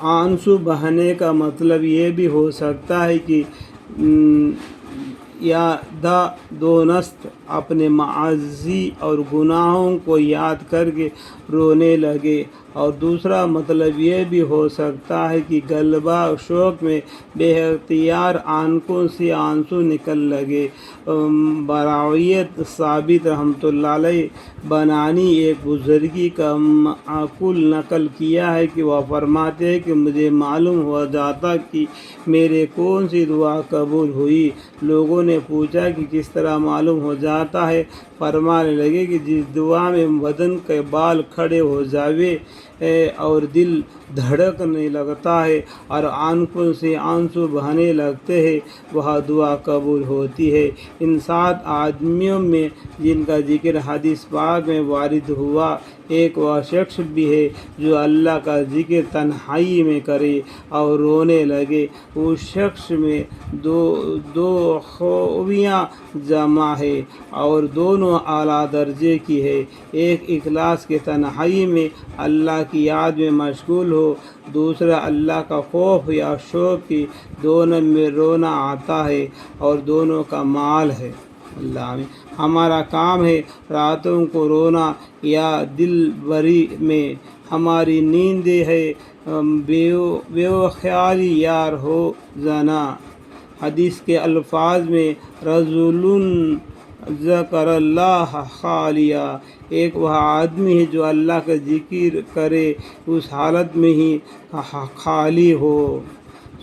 آنسو بہانے کا مطلب یہ بھی ہو سکتا ہے کہ دونست اپنے معاصی اور گناہوں کو یاد کر کے رونے لگے، اور دوسرا مطلب یہ بھی ہو سکتا ہے کہ غلبہ شوق میں بے اختیار آنکھوں سے آنسو نکل لگے۔ براویت ثابت رحمۃ اللہ علیہ بنانی ایک بزرگی کا معقول نقل کیا ہے کہ وہ فرماتے ہیں کہ مجھے معلوم ہو جاتا کہ میرے کون سی دعا قبول ہوئی۔ لوگوں نے پوچھا کہ کس طرح معلوم ہو جاتا ہے؟ فرمانے لگے کہ جس دعا میں بدن کے بال کھڑے ہو جاوے اور دل دھڑکنے لگتا ہے اور آنکھوں سے آنسو بہنے لگتے ہیں، وہ دعا قبول ہوتی ہے۔ ان 7 آدمیوں میں جن کا ذکر حدیث پاک میں وارد ہوا، ایک وہ شخص بھی ہے جو اللہ کا ذکر تنہائی میں کرے اور رونے لگے۔ اس شخص میں دو خوبیاں جمع ہے اور دونوں اعلیٰ درجے کی ہے۔ ایک اخلاص کے تنہائی میں اللہ کی یاد میں مشغول ہو، دوسرا اللہ کا خوف یا شوق کی دونوں میں رونا آتا ہے اور دونوں کا مال ہے۔ اللہ آمین۔ ہمارا کام ہے راتوں کو رونا یا دل بری میں، ہماری نیند ہے بے خیالی یار ہو جانا۔ حدیث کے الفاظ میں رجل ذکر اللہ خالیا، ایک وہ آدمی ہے جو اللہ کا ذکر کرے اس حالت میں ہی خالی ہو۔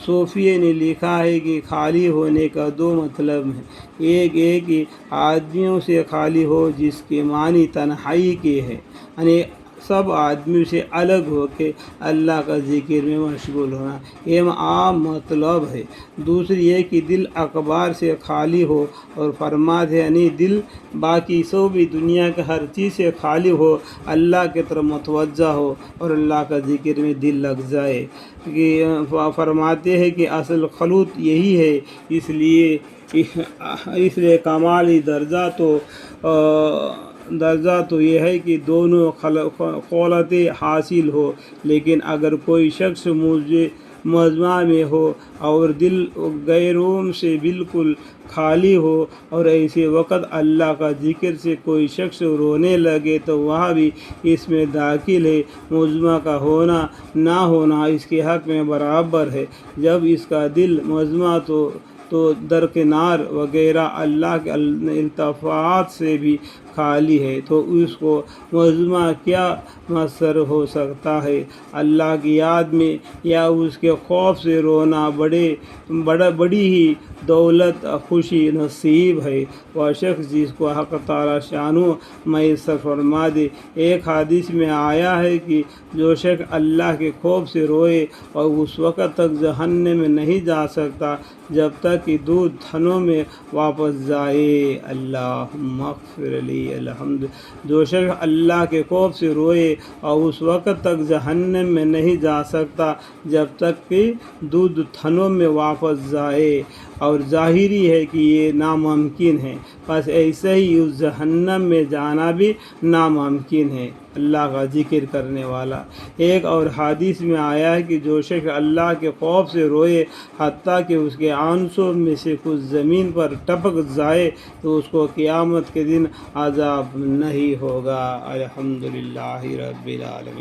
صوفیہ نے لکھا ہے کہ خالی ہونے کا 2 مطلب ہیں۔ ایک ہی آدمیوں سے خالی ہو جس کے معنی تنہائی کے ہے، یعنی سب آدمیوں سے الگ ہو کے اللہ کا ذکر میں مشغول ہونا، یہ عام مطلب ہے۔ دوسری یہ کہ دل اخبار سے خالی ہو، اور فرماتے ہیں یعنی دل باقی بھی دنیا کے ہر چیز سے خالی ہو، اللہ کی طرف متوجہ ہو اور اللہ کا ذکر میں دل لگ جائے۔ فرماتے ہیں کہ اصل خلوت یہی ہے، اس لیے کمالی درجہ تو یہ ہے کہ دونوں خلوتیں حاصل ہو۔ لیکن اگر کوئی شخص مجمع میں ہو اور دل غیروں سے بالکل خالی ہو، اور ایسے وقت اللہ کا ذکر سے کوئی شخص رونے لگے تو وہ بھی اس میں داخل ہے۔ مجمع کا ہونا نہ ہونا اس کے حق میں برابر ہے۔ جب اس کا دل مجمع تو درکنار وغیرہ اللہ کے التفات سے بھی خالی ہے، تو اس کو مجمع کیا میسر ہو سکتا ہے؟ اللہ کی یاد میں یا اس کے خوف سے رونا بڑی ہی دولت خوشی نصیب ہے۔ وہ شخص جس کو حق تعالی شانہ میسر فرما دے۔ ایک حدیث میں آیا ہے کہ جو شخص اللہ کے خوف سے روئے اور اس وقت تک جہنم میں نہیں جا سکتا جب تک کہ دودھ تھنوں میں واپس جائے۔ اللہم اغفر لی الحمد۔ جو شخص اللہ کے خوف سے روئے اور اس وقت تک جہنم میں نہیں جا سکتا جب تک کہ دودھ تھنوں میں واپس جائے، اور ظاہری ہے کہ یہ ناممکن ہے، بس ایسے ہی اس جہنم میں جانا بھی ناممکن ہے۔ اللہ کا ذکر کرنے والا۔ ایک اور حدیث میں آیا ہے کہ جو شخص اللہ کے خوف سے روئے حتیٰ کہ اس کے آنسوں میں سے کچھ زمین پر ٹپک جائے تو اس کو قیامت کے دن عذاب نہیں ہوگا۔ الحمدللہ رب العالمین۔